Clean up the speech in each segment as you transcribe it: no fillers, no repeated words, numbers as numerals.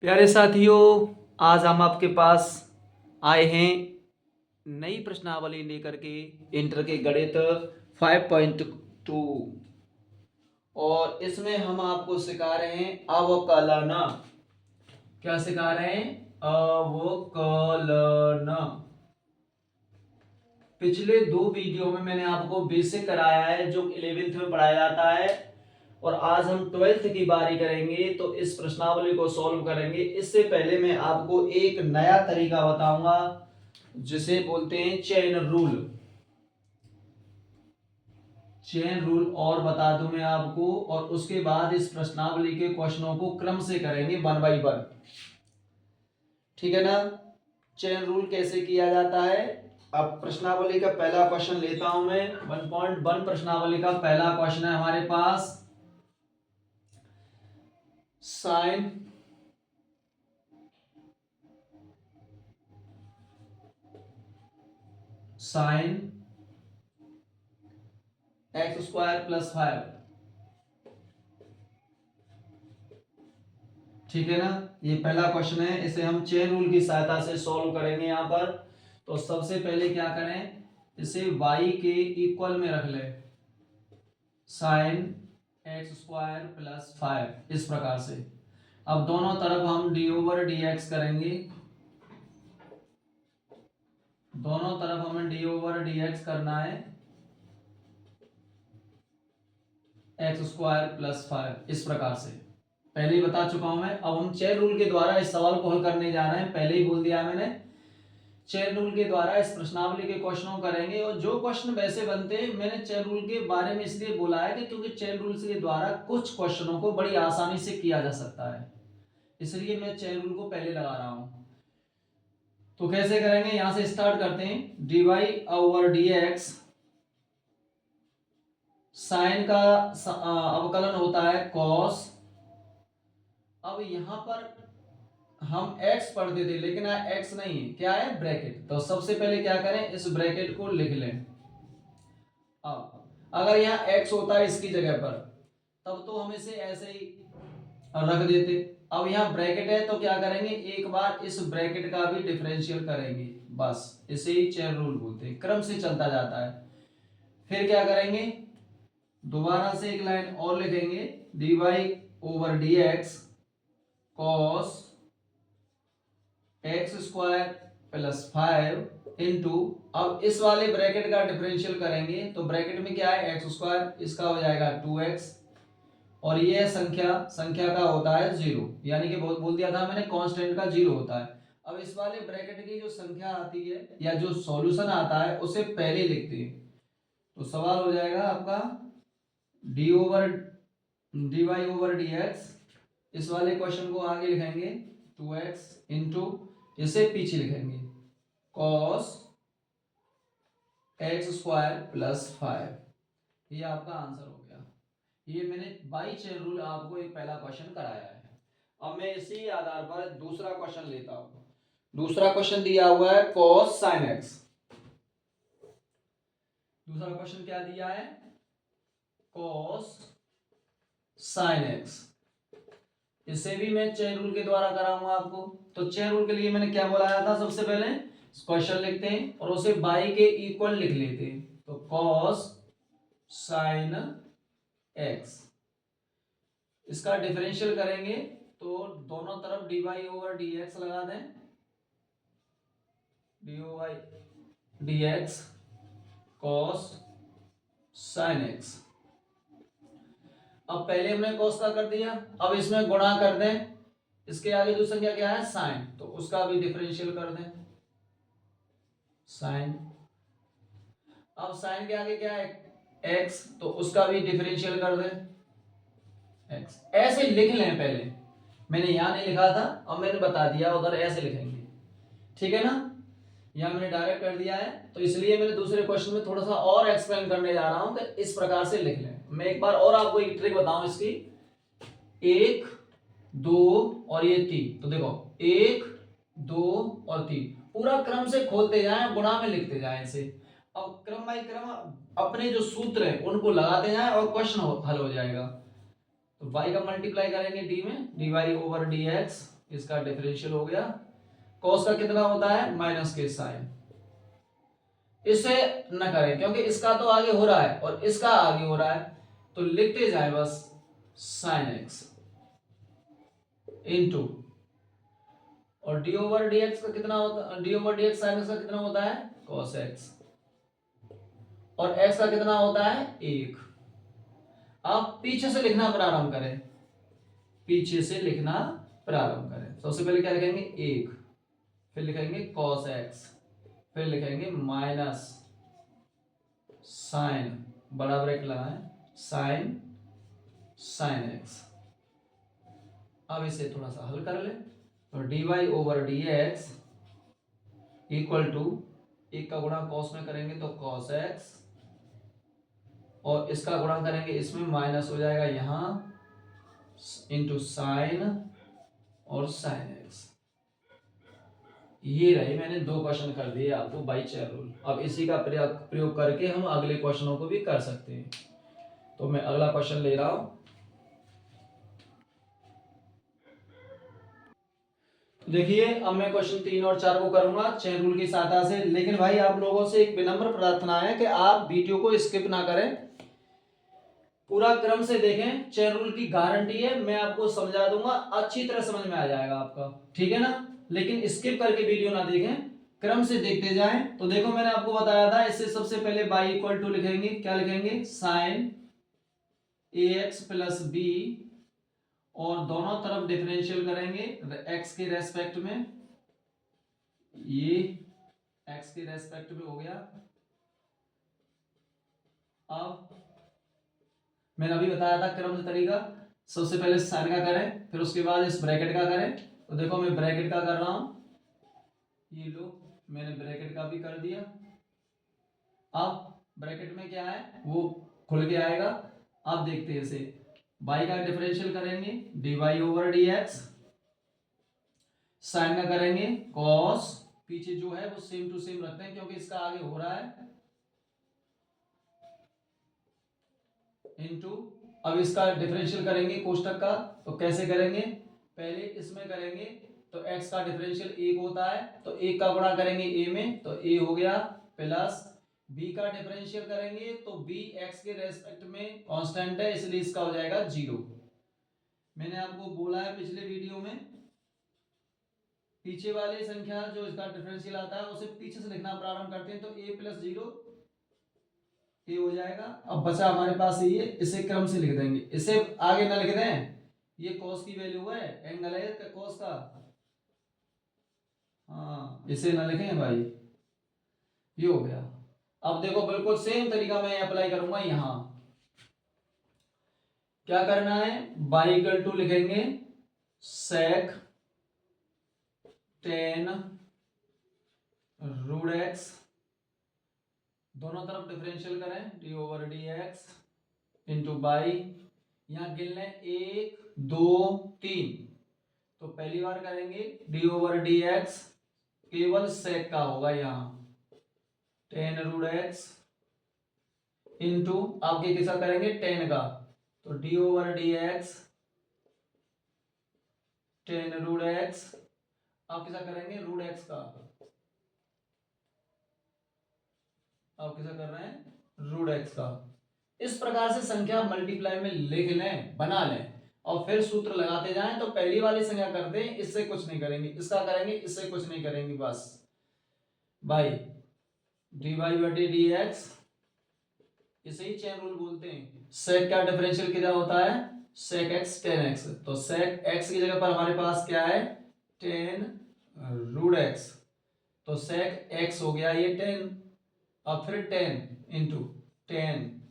प्यारे साथियों, आज हम आपके पास आए हैं नई प्रश्नावली लेकर के इंटर के गणित 5.2 और इसमें हम आपको सिखा रहे हैं अवकलन। क्या सिखा रहे हैं? अवकलन। पिछले दो वीडियो में मैंने आपको बेसिक कराया है जो 11th में पढ़ाया जाता है और आज हम 12th की बारी करेंगे तो इस प्रश्नावली को सॉल्व करेंगे। इससे पहले मैं आपको एक नया तरीका बताऊंगा जिसे बोलते हैं चेन रूल। चेन रूल और बता दूं मैं आपको, और उसके बाद इस प्रश्नावली के क्वेश्चनों को क्रम से करेंगे 1 बाय 1। ठीक है ना? चेन रूल कैसे किया जाता है? अब प्रश्नावली का पहला क्वेश्चन लेता हूं मैं। 1.1 प्रश्नावली का पहला क्वेश्चन है हमारे पास। Sign x² + 5। ठीक है ना? ये पहला क्वेश्चन है, इसे हम चेन रूल की सहायता से सॉल्व करेंगे। यहां पर तो सबसे पहले क्या करें, इसे y के इक्वल में रख ले, साइन x² + 5 इस प्रकार से। अब दोनों तरफ हम d/dx करेंगे। दोनों तरफ हमें d/dx करना है x² + 5 इस प्रकार से। पहले ही बता चुका हूं मैं। अब हम चेन रूल के द्वारा इस सवाल को हल करने जा रहे हैं। पहले ही बोल दिया मैंने, चेन रूल के द्वारा इस प्रश्नावली के क्वेश्चनों करेंगे। और जो क्वेश्चन वैसे बनते हैं, मैंने चेन रूल के बारे में इसलिए बोला है कि क्योंकि चेन रूल के द्वारा कुछ क्वेश्चनों को बड़ी आसानी से किया जा सकता है, इसलिए मैं चेन रूल को पहले लगा रहा हूं। तो कैसे करेंगे, यहां से स्टार्ट करते हैं। dy/dx साइन का अवकलन होता है cos। अब यहां पर हम x पढ़ते थे लेकिन यहाँ x नहीं है, क्या है? ब्रैकेट। तो सबसे पहले क्या करें, इस ब्रैकेट को लिख लें। अब अगर यहाँ x होता है इसकी जगह पर, तब तो हम इसे ऐसे ही रख देते। अब यहाँ ब्रैकेट है तो क्या करेंगे, एक बार इस ब्रैकेट का भी डिफरेंशियल करेंगे, बस इसे ही चेन रूल बोलते हैं। क्रम से चलता जाता है। फिर क्या करेंगे, दोबारा से एक लाइन और लिखेंगे, dy/dx cos x² + 5 इंटू, अब इस वाले ब्रैकेट का डिफरेंशियल करेंगे तो ब्रैकेट में क्या है, x², इसका हो जाएगा 2x, और ये संख्या का होता है 0, यानी कि बहुत बोल दिया था मैंने, कांस्टेंट का 0 होता है। अब इस वाले ब्रैकेट की जो संख्या आती है या जो सॉल्यूशन आता है उसे पहले लिखते हैं। तो सवाल हो जाएगा आपका dy/dx, इस वाले क्वेश्चन को आगे लिखेंगे 2x इंटू, इसे पीछे लिखेंगे cos x² + 5। ये आपका आंसर हो गया। ये मैंने बाई चेन रूल आपको एक पहला क्वेश्चन कराया है। अब मैं इसी आधार पर दूसरा क्वेश्चन लेता हूं। दूसरा क्वेश्चन दिया हुआ है cos sin x। दूसरा क्वेश्चन क्या दिया है, cos sin x। इसे भी मैं चेन रूल के द्वारा कराऊंगा आपको। तो चेन रूल के लिए मैंने क्या बोलाया था, सबसे पहले क्वेश्चन लिखते हैं और उसे बाई के इक्वल लिख लेते हैं। तो cos sin x, इसका डिफरेंशियल करेंगे तो दोनों तरफ dy/dx लगा दें, dy/dx cos sin x। अब पहले हमने cos का कर दिया, अब इसमें गुणा कर दें, इसके आगे जो संख्या क्या है, साइन, तो उसका भी डिफरेंशियल कर दें, साइन। अब साइन के आगे क्या है, x, तो उसका भी डिफरेंशियल कर दें, x। ऐसे लिख लें, पहले मैंने यहां नहीं लिखा था, अब मैंने बता दिया, उधर ऐसे लिखेंगे। ठीक है ना? यहां मैंने डायरेक्ट कर दिया है, तो इसलिए मैंने दूसरे क्वेश्चन में थोड़ा सा और एक्सप्लेन करने जा रहा हूं कि इस प्रकार से लिख लें। मैं एक बार और आपको एक ट्रिक बताऊं इसकी, 1 2 और ये 3। तो देखो 1 2 और 3 पूरा क्रम से खोलते जाएं, गुणा में लिखते जाएं इसे। अब क्रम बाय क्रम अपने जो सूत्र है उनको लगाते जाएं और क्वेश्चन हल हो जाएगा। तो y का मल्टीप्लाई करेंगे d में, dy/dx इसका डिफरेंशियल हो गया। कॉस का कितना होता है माइनस के साइन। इसे न करें क्योंकि इसका तो आगे हो रहा है और इसका आगे हो रहा है, तो लिखते जाए बस साइन एक्स इंटू, और डी ओवर डी एक्स का कितना होता है, D over d x sine x का कितना होता है कॉस एक्स, और एक्स का कितना होता है 1। आप पीछे से लिखना प्रारंभ करें, पीछे से लिखना प्रारंभ करें। सबसे पहले क्या लिखेंगे 1, फिर लिखेंगे cos x, फिर लिखेंगे माइनस साइन, बड़ा ब्रेक लगाएं, साइन साइन x। अब इसे थोड़ा सा हल कर ले, तो dy over dx equal to, एक का गुणा cos में करेंगे तो cos x, और इसका गुणा करेंगे इसमें माइनस हो जाएगा यहां इंटू साइन और साइन एक्स। ये रही, मैंने 2 क्वेश्चन कर दिए आपको बाई चेयर रूल। अब इसी का प्रयोग करके हम अगले क्वेश्चनों को भी कर सकते हैं। तो मैं अगला क्वेश्चन ले रहा हूं। देखिए अब मैं क्वेश्चन 3 और 4 को करूंगा चेन रूल की सहायता से, लेकिन भाई आप लोगों से एक विनम्र प्रार्थना है कि आप वीडियो को स्किप ना करें, पूरा क्रम से देखें। चेन रूल की गारंटी है, मैं आपको समझा दूंगा, अच्छी तरह समझ में आ जाएगा आपका, ठीक है ना। लेकिन स्किप करके वीडियो ना देखें, क्रम से देखते जाएं। तो देखो मैंने आपको बताया था, इससे सबसे पहले बाई इक्वल टू लिखेंगे, क्या लिखेंगे साइन ए एक्स प्लस बी, और दोनों तरफ डिफरेंशियल करेंगे एक्स के रेस्पेक्ट में, ये एक्स के रेस्पेक्ट में हो गया। अब मैंने अभी बताया था क्रम से तरीका, सबसे पहले साइन का करें, फिर उसके बाद इस ब्रैकेट का करें। तो देखो मैं ब्रैकेट का कर रहा हूं, ये लो मैंने ब्रैकेट का भी कर दिया। अब ब्रैकेट में क्या है वो खुल के आएगा। अब देखते हैं इसे, y का डिफरेंशियल करेंगे dy ओवर dx, साइन का करेंगे cos, पीछे जो है वो सेम टू सेम रखते हैं क्योंकि इसका आगे हो रहा है, इनटू, अब इसका डिफरेंशियल करेंगे कोष्टक का। तो कैसे करेंगे, पहले इसमें करेंगे तो x का डिफरेंशियल 1 होता है, तो 1 का गुणा करेंगे a में, तो a हो गया, प्लस b का डिफरेंशियल करेंगे तो b x के रेस्पेक्ट में कांस्टेंट है इसलिए इसका हो जाएगा 0। मैंने आपको बोला है पिछले वीडियो में, पीछे वाली संख्या जो इसका डिफरेंशियल आता है उसे पीछे से लिखना प्रारंभ करते हैं, तो a प्लस 0 ये हो जाएगा। अब बचा हमारे पास ये, इसे क्रम से लिख देंगे, इसे आगे ना लिख दें, ये cos की वैल्यू है, एंगल है cos का, हाँ इसे ना लिखें भाई, ये हो गया। अब देखो बिल्कुल सेम तरीका मैं अप्लाई करूंगा यहां। क्या करना है, बाई इक्वल टू लिखेंगे sec tan रूट एक्स, दोनों तरफ डिफरेंशियल करें D over d x into by, यहां गिन लें 1 2 3, तो पहली बार करेंगे डी ओवर डी एक्स, केवल सेक का होगा यहां टेन रूट एक्स इंटू, आपके किसका करेंगे टेन का, तो d over d x ten root x, आप किसा करेंगे रूट एक्स का, आप किसा कर रहे हैं रूट एक्स का। इस प्रकार से संख्या मल्टीप्लाई में लिख लें, बना लें, और फिर सूत्र लगाते जाएं। तो पहली वाली संख्या करते हैं, इससे कुछ नहीं करेंगे, इसका करेंगे, इससे कुछ नहीं करेंगे, बस बाई डी वाई बटे डी एक्स, इसे ही चेन रूल बोलते हैं। सेक का डिफरेंशियल क्या होता है सेक एक्स टेन एक्स, तो सेक एक्स की जगह पर हमारे पास क्या है टेन रूट एक्स, तो सेक एक्स हो गया ये 10, अब फिर 10 इंटू टेन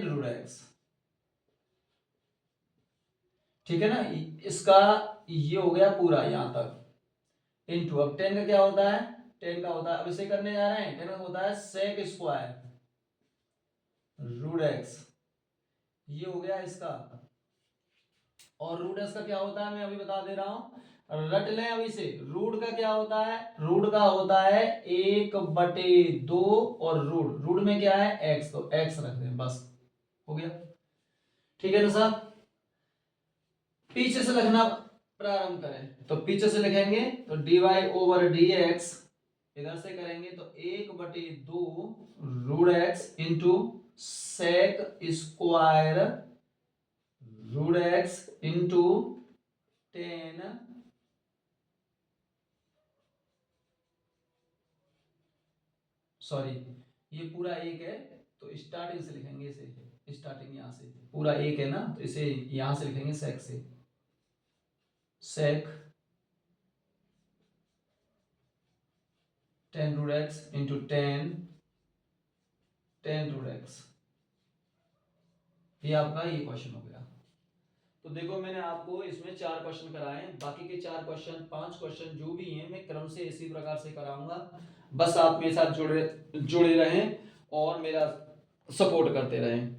रूट एक्स, ठीक है ना। इसका ये हो गया पूरा यहां तक इंटू, अब 10 का क्या होता है 10 का होता है, अब इसे करने जा रहे हैं, 10 का होता है सेक स्क्वायर रूट एक्स, ये हो गया इसका, और रूट एक्स का क्या होता है मैं अभी बता दे रहा हूं, रट लें अभी से। रूट का क्या होता है, रूट का होता है 1/2, और रूट में क्या है एक्स, तो एक्स रख दें, बस हो गया, ठीक है ना साहब। पीछे से लिखना प्रारंभ करें तो पीछे से लिखेंगे तो dy/dx इधर से करेंगे तो 1/2 root x into sec square root x into 10 sorry ये पूरा एक है तो स्टार्टिंग से लिखेंगे इसे स्टार्टिंग यहां से पूरा एक है ना तो इसे यहां से लिखेंगे सेक से sec 10 root x into 10 root x ये आपका ये क्वेश्चन हो गया। तो देखो मैंने आपको इसमें 4 क्वेश्चन कराए हैं, बाकी के 4 क्वेश्चन 5 क्वेश्चन जो भी हैं मैं क्रम से इसी प्रकार से कराऊंगा। बस आप मेरे साथ जुड़े रहें और मेरा सपोर्ट करते रहें।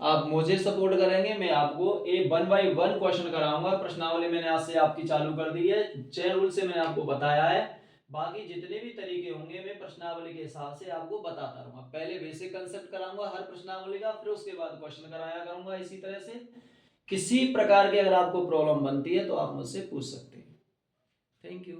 आप मुझे सपोर्ट करेंगे, मैं आपको 1 बाय 1 क्वेश्चन कराऊंगा। प्रश्नावली मैंने आज से आपकी चालू कर दी है, चेन रूल से मैंने आपको बताया है। बाकी जितने भी तरीके होंगे मैं प्रश्नावली के हिसाब से आपको बताता रहूंगा। पहले बेसिक कांसेप्ट कराऊंगा हर प्रश्नावली का, फिर उसके बाद क्वेश्चन कराया करूंगा। इसी तरह से किसी प्रकार की अगर आपको प्रॉब्लम बनती है तो आप मुझसे पूछ सकते हैं। Thank you.